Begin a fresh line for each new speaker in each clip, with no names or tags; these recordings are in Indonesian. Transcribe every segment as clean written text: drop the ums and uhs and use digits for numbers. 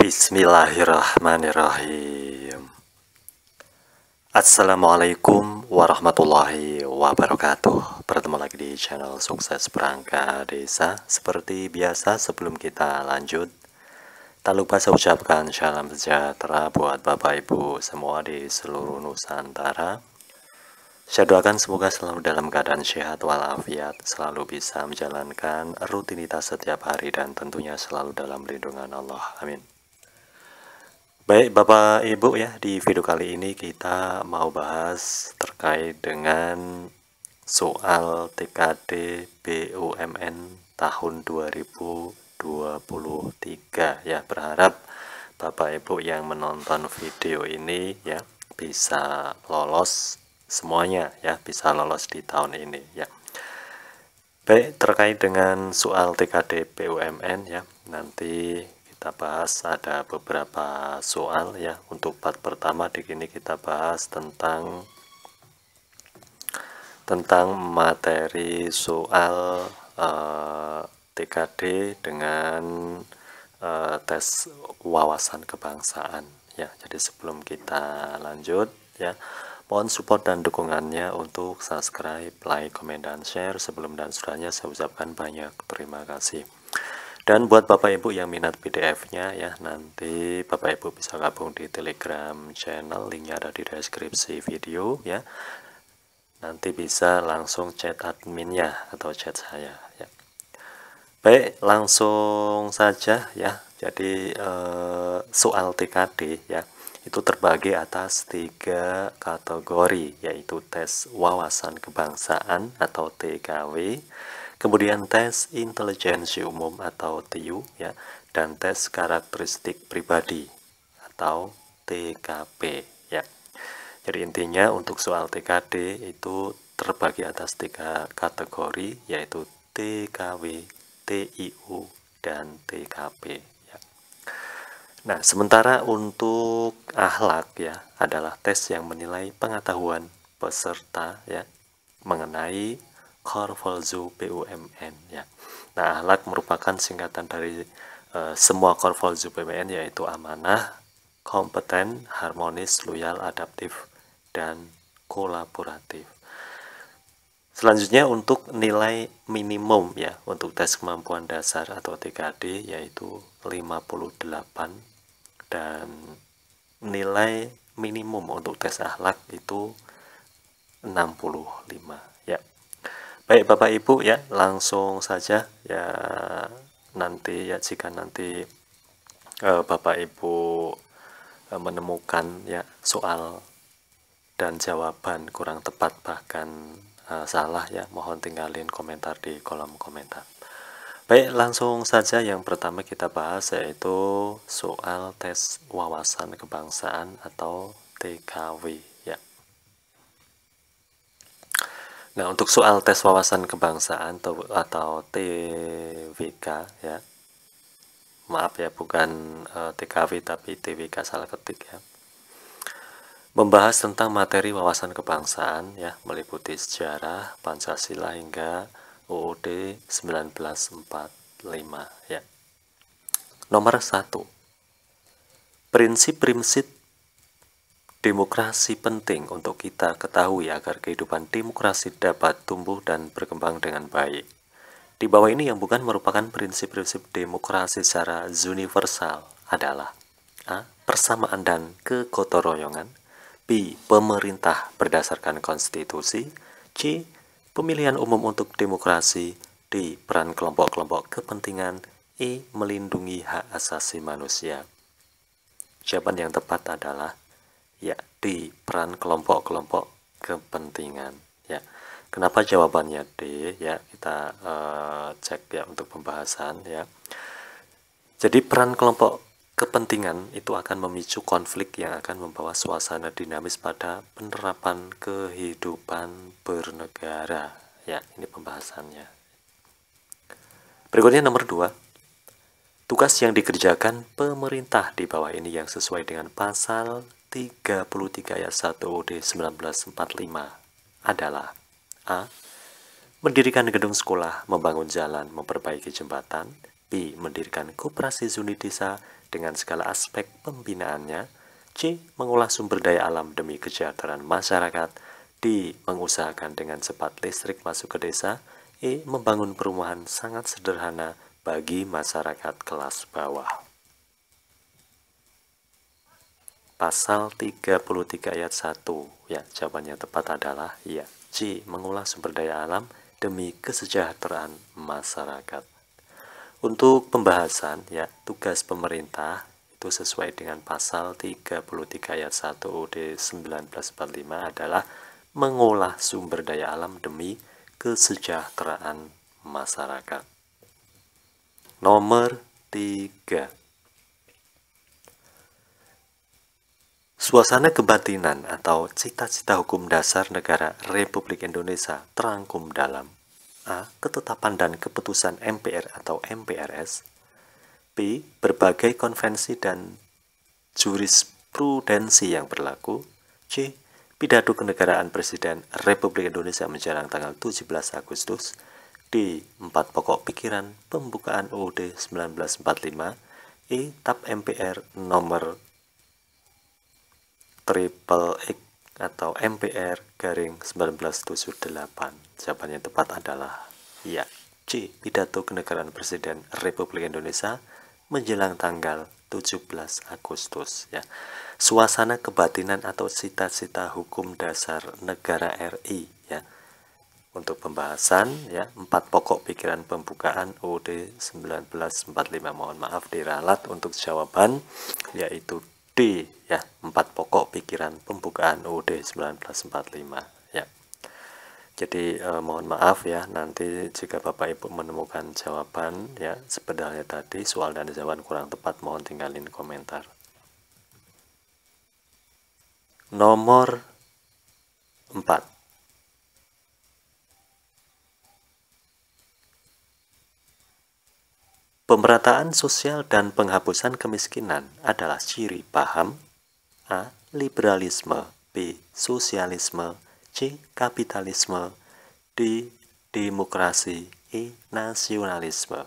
Bismillahirrahmanirrahim. Assalamualaikum warahmatullahi wabarakatuh. Bertemu lagi di channel Sukses Perangkat Desa. Seperti biasa sebelum kita lanjut, tak lupa saya ucapkan salam sejahtera buat Bapak Ibu semua di seluruh Nusantara. Saya doakan semoga selalu dalam keadaan sehat walafiat, selalu bisa menjalankan rutinitas setiap hari dan tentunya selalu dalam lindungan Allah. Amin. Baik Bapak Ibu ya, di video kali ini kita mau bahas terkait dengan soal TKD BUMN tahun 2023 ya. Berharap Bapak Ibu yang menonton video ini ya bisa lolos semuanya ya, bisa lolos di tahun ini ya. Baik, terkait dengan soal TKD BUMN ya, nanti kita bahas ada beberapa soal ya. Untuk part pertama di sini kita bahas tentang materi soal TKD dengan tes wawasan kebangsaan ya. Jadi sebelum kita lanjut ya, mohon support dan dukungannya untuk subscribe, like, komen, dan share. Sebelum dan sudahnya saya ucapkan banyak terima kasih. Dan buat Bapak Ibu yang minat PDF-nya ya, nanti Bapak Ibu bisa gabung di Telegram channel, linknya ada di deskripsi video ya. Nanti bisa langsung chat adminnya atau chat saya ya. Baik, langsung saja ya. Jadi soal TKD ya, itu terbagi atas 3 kategori, yaitu tes wawasan kebangsaan atau TKW, kemudian tes intelijensi umum atau TIU ya, dan tes karakteristik pribadi atau TKP ya. Jadi intinya untuk soal TKD itu terbagi atas 3 kategori, yaitu TKW, TIU, dan TKP ya. Nah, sementara untuk akhlak ya adalah tes yang menilai pengetahuan peserta ya mengenai core value BUMN ya. Nah, akhlak merupakan singkatan dari semua core value BUMN, yaitu amanah, kompeten, harmonis, loyal, adaptif, dan kolaboratif. Selanjutnya untuk nilai minimum ya untuk tes kemampuan dasar atau TKD yaitu 58, dan nilai minimum untuk tes akhlak itu 65 ya. Baik Bapak Ibu ya, langsung saja ya. Nanti ya, jika nanti Bapak Ibu menemukan ya soal dan jawaban kurang tepat, bahkan salah ya, mohon tinggalin komentar di kolom komentar. Baik, langsung saja yang pertama kita bahas yaitu soal tes wawasan kebangsaan atau TKW ya. Nah, untuk soal tes wawasan kebangsaan atau TWK ya, maaf ya, bukan TKW tapi TWK, salah ketik ya, membahas tentang materi wawasan kebangsaan ya, meliputi sejarah, Pancasila hingga UUD 1945 ya. Nomor 1. Prinsip-prinsip demokrasi penting untuk kita ketahui agar kehidupan demokrasi dapat tumbuh dan berkembang dengan baik. Di bawah ini yang bukan merupakan prinsip-prinsip demokrasi secara universal adalah A. Persamaan dan kegotong-royongan, B. Pemerintah berdasarkan konstitusi, C. Pemilihan umum untuk demokrasi, D. Peran kelompok-kelompok kepentingan, E. Melindungi hak asasi manusia. Jawaban yang tepat adalah ya, D. Peran kelompok-kelompok kepentingan ya. Kenapa jawabannya D ya, kita cek ya untuk pembahasan ya. Jadi peran kelompok kepentingan itu akan memicu konflik yang akan membawa suasana dinamis pada penerapan kehidupan bernegara ya. Ini pembahasannya. Berikutnya nomor 2. Tugas yang dikerjakan pemerintah di bawah ini yang sesuai dengan pasal 33 ayat 1 UUD 1945 adalah A. Mendirikan gedung sekolah, membangun jalan, memperbaiki jembatan, B. B. Mendirikan koperasi unit desa dengan segala aspek pembinaannya. C. Mengolah sumber daya alam demi kesejahteraan masyarakat. D. Mengusahakan dengan cepat listrik masuk ke desa. E. Membangun perumahan sangat sederhana bagi masyarakat kelas bawah. Pasal 33 ayat 1, ya, jawabannya tepat adalah ya. C. Mengolah sumber daya alam demi kesejahteraan masyarakat. Untuk pembahasan, ya, tugas pemerintah itu sesuai dengan pasal 33 ayat 1 UUD 1945 adalah mengolah sumber daya alam demi kesejahteraan masyarakat. Nomor 3. Suasana kebatinan atau cita-cita hukum dasar negara Republik Indonesia terangkum dalam A. Ketetapan dan keputusan MPR atau MPRS. B. Berbagai konvensi dan jurisprudensi yang berlaku. C. Pidato kenegaraan Presiden Republik Indonesia menjelang tanggal 17 Agustus. D. 4 pokok pikiran pembukaan UUD 1945. E. TAP MPR nomor triple X atau MPR garing 1978. Jawabannya tepat adalah ya. C. Pidato kenegaraan Presiden Republik Indonesia menjelang tanggal 17 Agustus, ya. Suasana kebatinan atau cita-cita hukum dasar negara RI, ya. Untuk pembahasan, ya, 4 pokok pikiran pembukaan UUD 1945. Mohon maaf diralat untuk jawaban, yaitu D, ya, 4 pokok pikiran pembukaan UUD 1945, ya. Jadi mohon maaf ya, nanti jika Bapak Ibu menemukan jawaban, ya, sebenarnya tadi soal dan jawaban kurang tepat, mohon tinggalin komentar. Nomor 4. Pemerataan sosial dan penghapusan kemiskinan adalah ciri paham A. Liberalisme, B. Sosialisme, C. Kapitalisme, D. Demokrasi, E. Nasionalisme.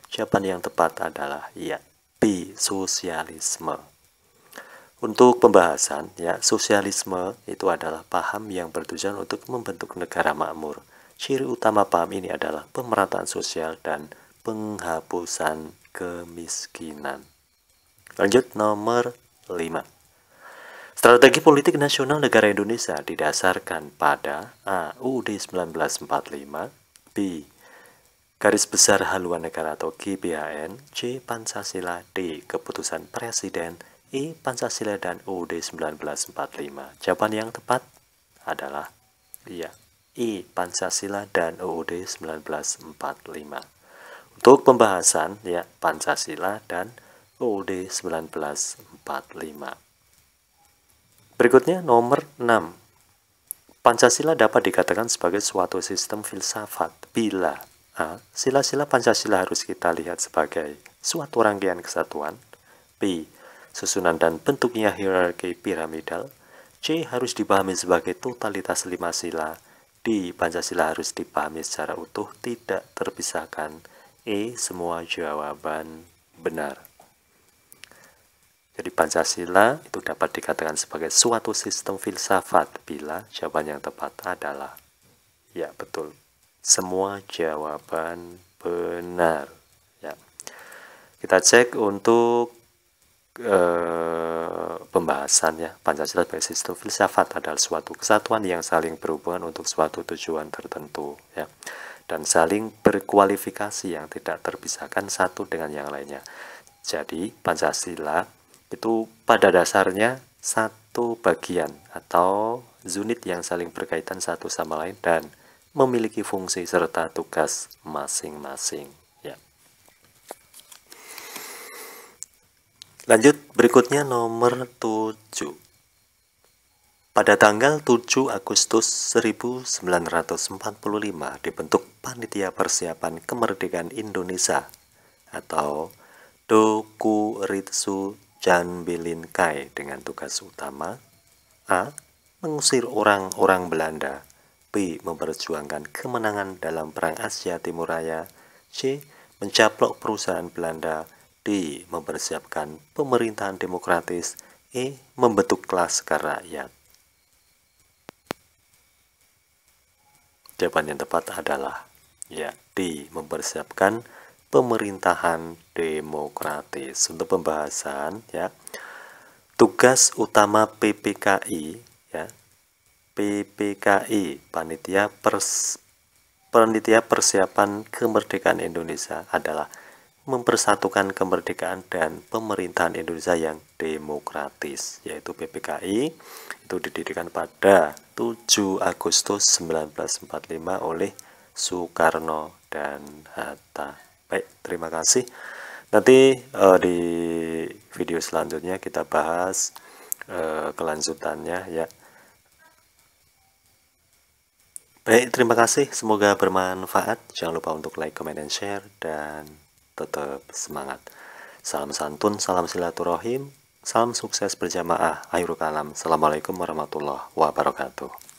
Jawaban yang tepat adalah ya, B. Sosialisme. Untuk pembahasan, ya, sosialisme itu adalah paham yang bertujuan untuk membentuk negara makmur. Ciri utama paham ini adalah pemerataan sosial dan penghapusan kemiskinan. Lanjut nomor 5. Strategi politik nasional negara Indonesia didasarkan pada A. UUD 1945, B. Garis Besar Haluan Negara atau GBHN, C. Pancasila, D. Keputusan Presiden, E. Pancasila dan UUD 1945. Jawaban yang tepat adalah iya, E. Pancasila dan UUD 1945. Untuk pembahasan, ya, Pancasila dan UUD 1945. Berikutnya nomor 6. Pancasila dapat dikatakan sebagai suatu sistem filsafat bila A. Sila-sila Pancasila harus kita lihat sebagai suatu rangkaian kesatuan. B. Susunan dan bentuknya hierarki piramidal. C. Harus dipahami sebagai totalitas 5 sila. D. Pancasila harus dipahami secara utuh, tidak terpisahkan. E. Semua jawaban benar. Jadi Pancasila itu dapat dikatakan sebagai suatu sistem filsafat bila jawaban yang tepat adalah ya, betul. Semua jawaban benar, ya. Kita cek untuk pembahasan, ya. Pancasila sebagai sistem filsafat adalah suatu kesatuan yang saling berhubungan untuk suatu tujuan tertentu, ya, dan saling berkualifikasi yang tidak terpisahkan satu dengan yang lainnya. Jadi Pancasila itu pada dasarnya satu bagian atau unit yang saling berkaitan satu sama lain dan memiliki fungsi serta tugas masing-masing, ya. Lanjut, berikutnya nomor 7. Pada tanggal 7 Agustus 1945 dibentuk Panitia Persiapan Kemerdekaan Indonesia atau Dokuritsu Janbilinkai dengan tugas utama A. Mengusir orang-orang Belanda, B. Memperjuangkan kemenangan dalam Perang Asia Timur Raya, C. mencaplok perusahaan Belanda. D. Mempersiapkan pemerintahan demokratis. E. Membentuk kelas rakyat. Jawaban yang tepat adalah ya D. Mempersiapkan pemerintahan demokratis. Untuk pembahasan ya, tugas utama PPKI ya, PPKI Panitia Persiapan Kemerdekaan Indonesia adalah mempersatukan kemerdekaan dan pemerintahan Indonesia yang demokratis, yaitu PPKI itu didirikan pada 7 Agustus 1945 oleh Soekarno dan Hatta. Baik, terima kasih. Nanti di video selanjutnya kita bahas kelanjutannya ya. Baik, terima kasih. Semoga bermanfaat. Jangan lupa untuk like, comment, dan share. Dan tetap semangat. Salam santun, salam silaturahim, salam sukses berjamaah. Akhirul kalam. Assalamualaikum warahmatullahi wabarakatuh.